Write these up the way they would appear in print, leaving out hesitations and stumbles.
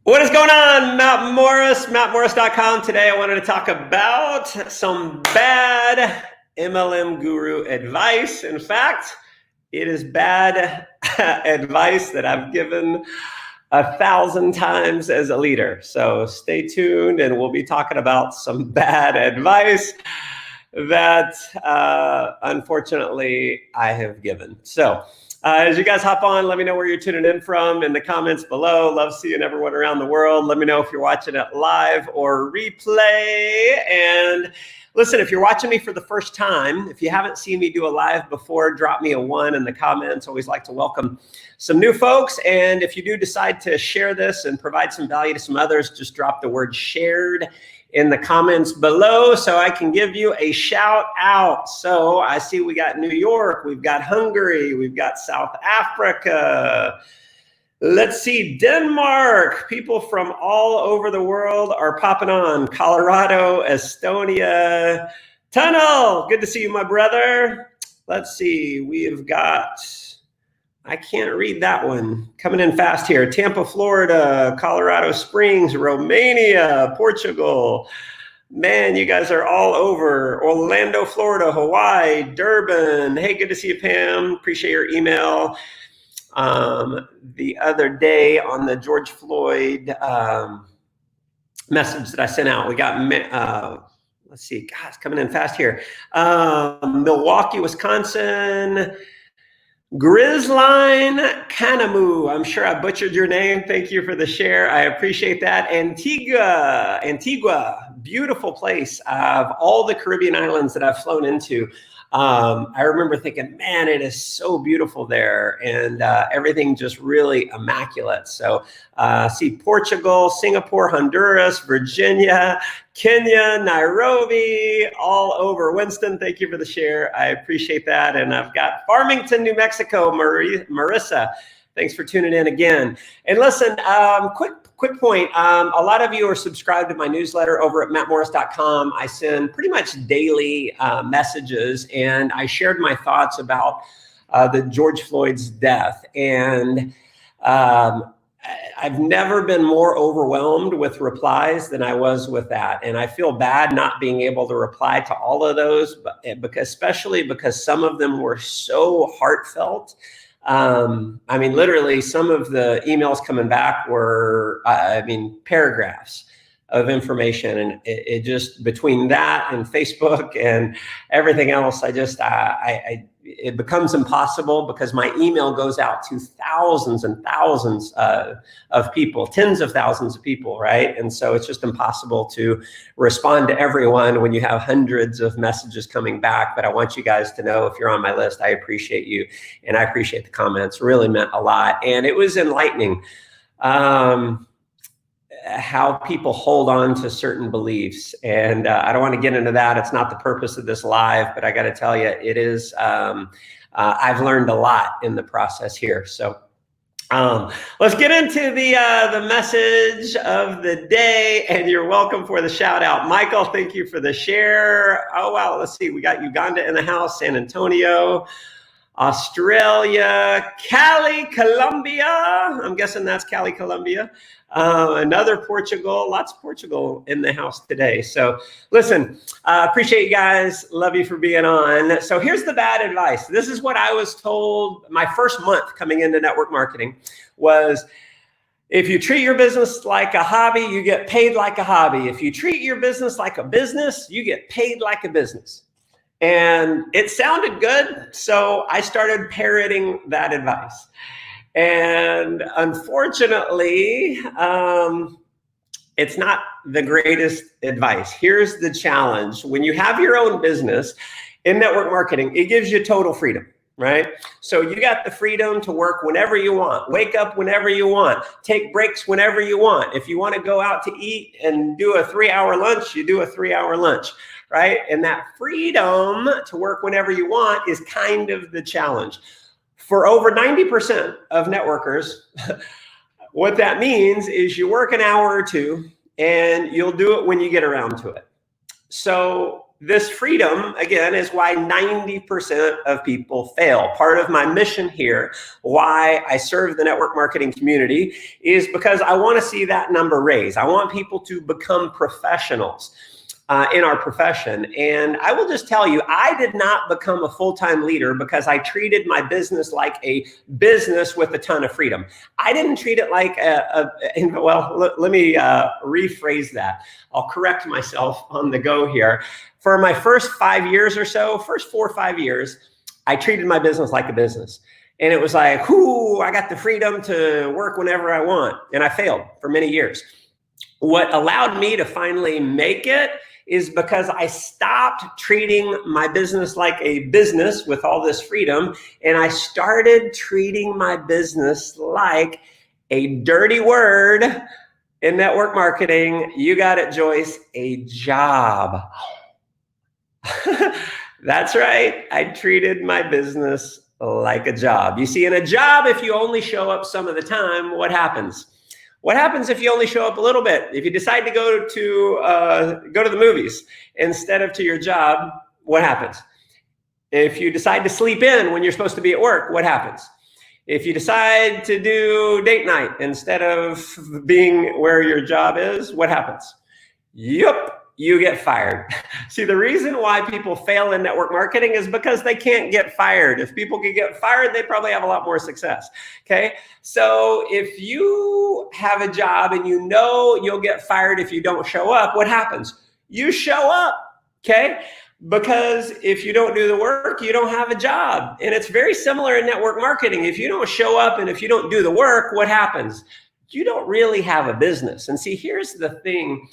What is going on? Matt Morris, mattmorris.com. Today I wanted to talk about some bad MLM guru advice. In fact, it is bad advice that I've given 1,000 times as a leader. So stay tuned and we'll be talking about some bad advice that unfortunately I have given. So as you guys hop on, let me know where you're tuning in from in the comments below. Love seeing everyone around the world. Let me know if you're watching it live or replay. And listen, if you're watching me for the first time, if you haven't seen me do a live before, drop me a 1 in the comments. Always like to welcome some new folks. And if you do decide to share this and provide some value to some others, just drop the word shared in the comments below so I can give you a shout out. So I see we got New York, we've got Hungary, we've got South Africa. Let's see, Denmark. People from all over the world are popping on. Colorado, Estonia, Tunnel. Good to see you, my brother. Let's see, we've got, I can't read that one. Coming in fast here. Tampa, Florida, Colorado Springs, Romania, Portugal. Man, you guys are all over. Orlando, Florida, Hawaii, Durban. Hey, good to see you, Pam. Appreciate your email. The other day on the George Floyd message that I sent out, we got, let's see, God, it's coming in fast here. Milwaukee, Wisconsin. Grizzline Canamu, I'm sure I butchered your name. Thank you for the share. I appreciate that. Antigua, beautiful place. Of all the Caribbean islands that I've flown into, I remember thinking, man, it is so beautiful there, and everything just really immaculate. So see Portugal, Singapore, Honduras, Virginia, Kenya, Nairobi, all over. Winston, thank you for the share. I appreciate that. And I've got Farmington, New Mexico, Marissa. Thanks for tuning in again. And listen, quick point. A lot of you are subscribed to my newsletter over at mattmorris.com. I send pretty much daily messages, and I shared my thoughts about the George Floyd's death. And I've never been more overwhelmed with replies than I was with that. And I feel bad not being able to reply to all of those, but especially because some of them were so heartfelt. I mean, literally some of the emails coming back were, paragraphs of information. And it just, between that and Facebook and everything else, it becomes impossible because my email goes out to thousands and thousands of people, tens of thousands of people, right? And so it's just impossible to respond to everyone when you have hundreds of messages coming back. But I want you guys to know, if you're on my list, I appreciate you, and I appreciate the comments. Really meant a lot, and it was enlightening. How people hold on to certain beliefs. And I don't want to get into that. It's not the purpose of this live, but I got to tell you, it is, I've learned a lot in the process here. So let's get into the message of the day, and you're welcome for the shout out. Michael, thank you for the share. Oh, wow. Let's see. We got Uganda in the house, San Antonio, Australia, Cali, Colombia. I'm guessing that's Cali, Colombia. Another Portugal, lots of Portugal in the house today. So listen, appreciate you guys. Love you for being on. So here's the bad advice. This is what I was told my first month coming into network marketing was, if you treat your business like a hobby, you get paid like a hobby. If you treat your business like a business, you get paid like a business. And it sounded good, so I started parroting that advice. And unfortunately, it's not the greatest advice. Here's the challenge. When you have your own business in network marketing, it gives you total freedom, right? So you got the freedom to work whenever you want, wake up whenever you want, take breaks whenever you want. If you want to go out to eat and do a 3-hour lunch, you do a 3-hour lunch, right? And that freedom to work whenever you want is kind of the challenge. For over 90% of networkers, what that means is you work an hour or two and you'll do it when you get around to it. So this freedom, again, is why 90% of people fail. Part of my mission here, why I serve the network marketing community, is because I want to see that number raise. I want people to become professionals in our profession. And I will just tell you, I did not become a full-time leader because I treated my business like a business with a ton of freedom. I didn't treat it like let me rephrase that. I'll correct myself on the go here. For my first 5 years or so, first 4 or 5 years, I treated my business like a business. And it was like, I got the freedom to work whenever I want. And I failed for many years. What allowed me to finally make it is because I stopped treating my business like a business with all this freedom, and I started treating my business like a dirty word in network marketing. You got it, Joyce, a job. That's right. I treated my business like a job. You see, in a job, if you only show up some of the time, what happens? What happens if you only show up a little bit? If you decide to go to the movies instead of to your job, what happens? If you decide to sleep in when you're supposed to be at work, what happens? If you decide to do date night instead of being where your job is, what happens? Yep. You get fired. See, the reason why people fail in network marketing is because they can't get fired. If people could get fired, they'd probably have a lot more success. Okay. So if you have a job and you know you'll get fired if you don't show up, what happens? You show up. Okay. Because if you don't do the work, you don't have a job. And it's very similar in network marketing. If you don't show up and if you don't do the work, what happens? You don't really have a business. And see, here's the thing.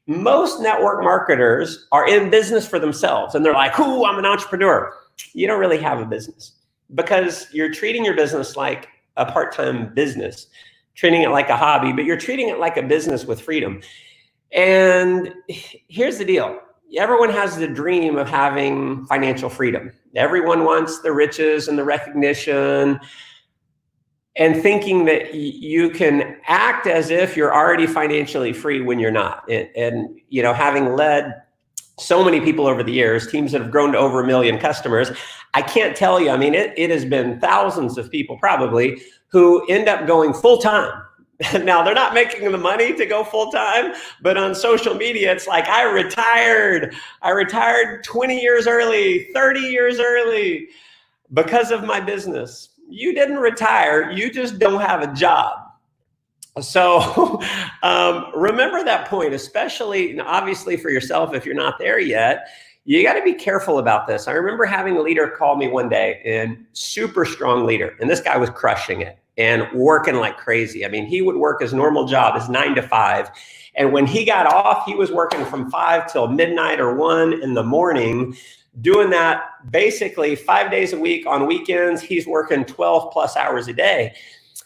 Most network marketers are in business for themselves and they're like, I'm an entrepreneur. You don't really have a business because you're treating your business like a part-time business, treating it like a hobby, but you're treating it like a business with freedom. And here's the deal. Everyone has the dream of having financial freedom. Everyone wants the riches and the recognition, and thinking that you can act as if you're already financially free when you're not. And having led so many people over the years, teams that have grown to over 1 million customers, I can't tell you, it has been thousands of people probably who end up going full-time. Now, they're not making the money to go full-time, but on social media, it's like, I retired 20 years early, 30 years early because of my business. You didn't retire, you just don't have a job. So remember that point, especially, obviously for yourself, if you're not there yet, you got to be careful about this. I remember having a leader call me one day, and super strong leader, and this guy was crushing it and working like crazy. He would work his normal job, his 9 to 5. And when he got off, he was working from 5 till midnight or 1 in the morning, doing that basically 5 days a week. On weekends, he's working 12 plus hours a day.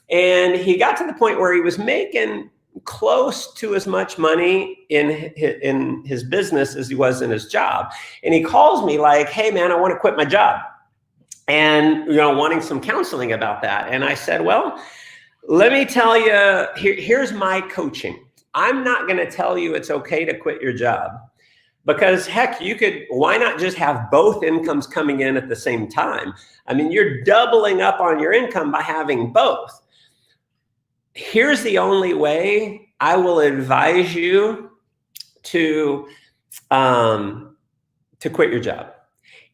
And he got to the point where he was making close to as much money in his business as he was in his job. And he calls me like, hey man, I want to quit my job. And, wanting some counseling about that. And I said, well, let me tell you, here's my coaching. I'm not going to tell you it's okay to quit your job. Because heck, why not just have both incomes coming in at the same time? You're doubling up on your income by having both. Here's the only way I will advise you to quit your job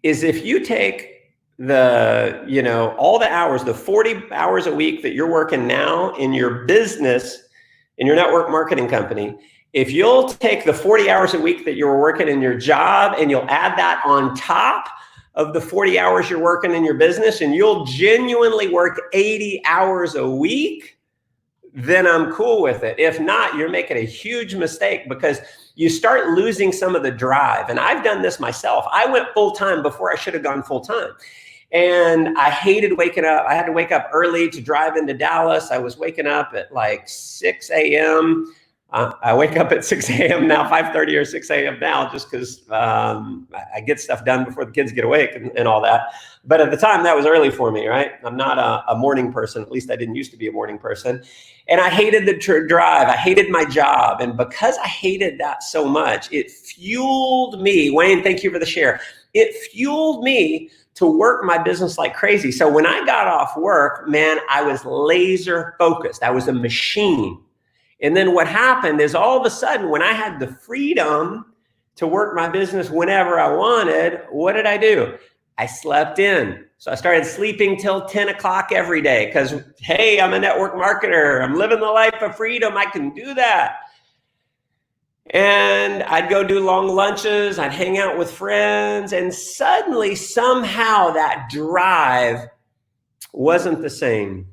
is if you take all the hours, the 40 hours a week that you're working now in your business, in your network marketing company, if you'll take the 40 hours a week that you were working in your job and you'll add that on top of the 40 hours you're working in your business, and you'll genuinely work 80 hours a week, then I'm cool with it. If not, you're making a huge mistake because you start losing some of the drive. And I've done this myself. I went full-time before I should have gone full-time. And I hated waking up. I had to wake up early to drive into Dallas. I was waking up at like 6 a.m., I wake up at 6 a.m. now, 5:30 or 6 a.m. now, just because I get stuff done before the kids get awake and all that. But at the time, that was early for me, right? I'm not a morning person. At least I didn't used to be a morning person. And I hated the drive. I hated my job. And because I hated that so much, it fueled me. Wayne, thank you for the share. It fueled me to work my business like crazy. So when I got off work, man, I was laser focused. I was a machine. And then what happened is all of a sudden, when I had the freedom to work my business whenever I wanted, what did I do? I slept in. So I started sleeping till 10 o'clock every day because, hey, I'm a network marketer. I'm living the life of freedom. I can do that. And I'd go do long lunches. I'd hang out with friends. And suddenly, somehow, that drive wasn't the same.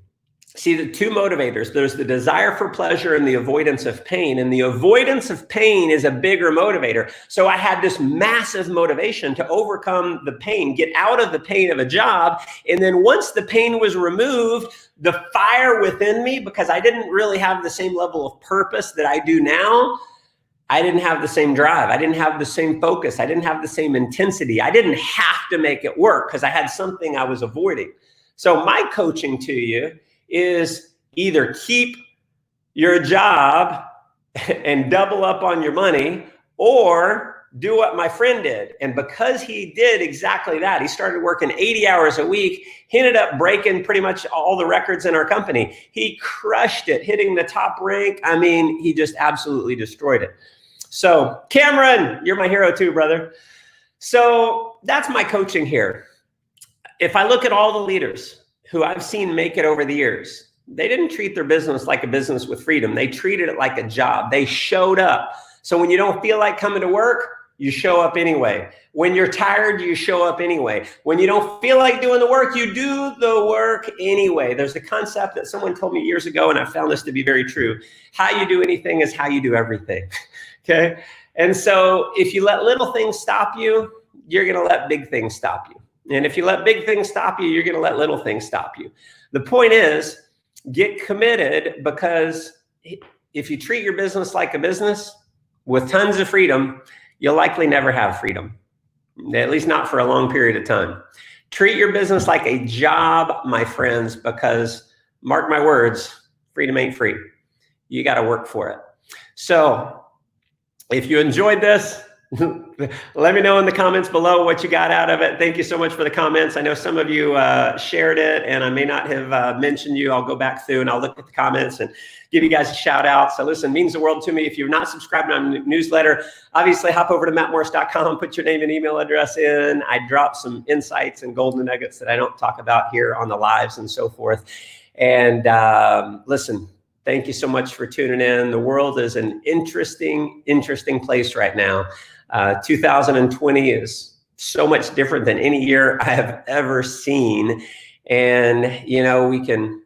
See, the two motivators, there's the desire for pleasure and the avoidance of pain. And the avoidance of pain is a bigger motivator. So I had this massive motivation to overcome the pain, get out of the pain of a job. And then once the pain was removed, the fire within me, because I didn't really have the same level of purpose that I do now, I didn't have the same drive. I didn't have the same focus. I didn't have the same intensity. I didn't have to make it work because I had something I was avoiding. So my coaching to you is either keep your job and double up on your money, or do what my friend did. And because he did exactly that, he started working 80 hours a week. He ended up breaking pretty much all the records in our company. He crushed it, hitting the top rank. I mean, he just absolutely destroyed it. So Cameron, you're my hero too, brother. So that's my coaching here. If I look at all the leaders who I've seen make it over the years, they didn't treat their business like a business with freedom. They treated it like a job. They showed up. So when you don't feel like coming to work, you show up anyway. When you're tired, you show up anyway. When you don't feel like doing the work, you do the work anyway. There's the concept that someone told me years ago, and I found this to be very true. How you do anything is how you do everything. Okay? And so if you let little things stop you, you're going to let big things stop you. And if you let big things stop you, you're going to let little things stop you. The point is, get committed, because if you treat your business like a business with tons of freedom, you'll likely never have freedom, at least not for a long period of time. Treat your business like a job, my friends, because mark my words, freedom ain't free. You got to work for it. So if you enjoyed this, let me know in the comments below what you got out of it. Thank you so much for the comments. I know some of you shared it, and I may not have mentioned you. I'll go back through and I'll look at the comments and give you guys a shout out. So listen, it means the world to me. If you're not subscribed to my newsletter, obviously hop over to mattmorris.com, put your name and email address in. I drop some insights and golden nuggets that I don't talk about here on the lives and so forth. And listen, thank you so much for tuning in. The world is an interesting place right now. 2020 is so much different than any year I have ever seen. And, you know, we can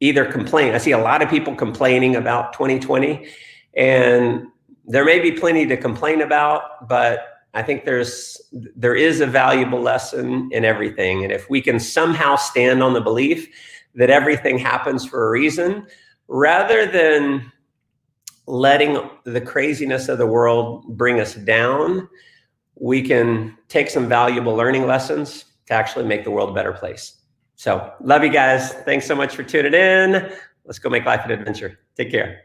either complain. I see a lot of people complaining about 2020, and there may be plenty to complain about, but I think there is a valuable lesson in everything. And if we can somehow stand on the belief that everything happens for a reason, rather than letting the craziness of the world bring us down, we can take some valuable learning lessons to actually make the world a better place. So love you guys. Thanks so much for tuning in. Let's go make life an adventure. Take care.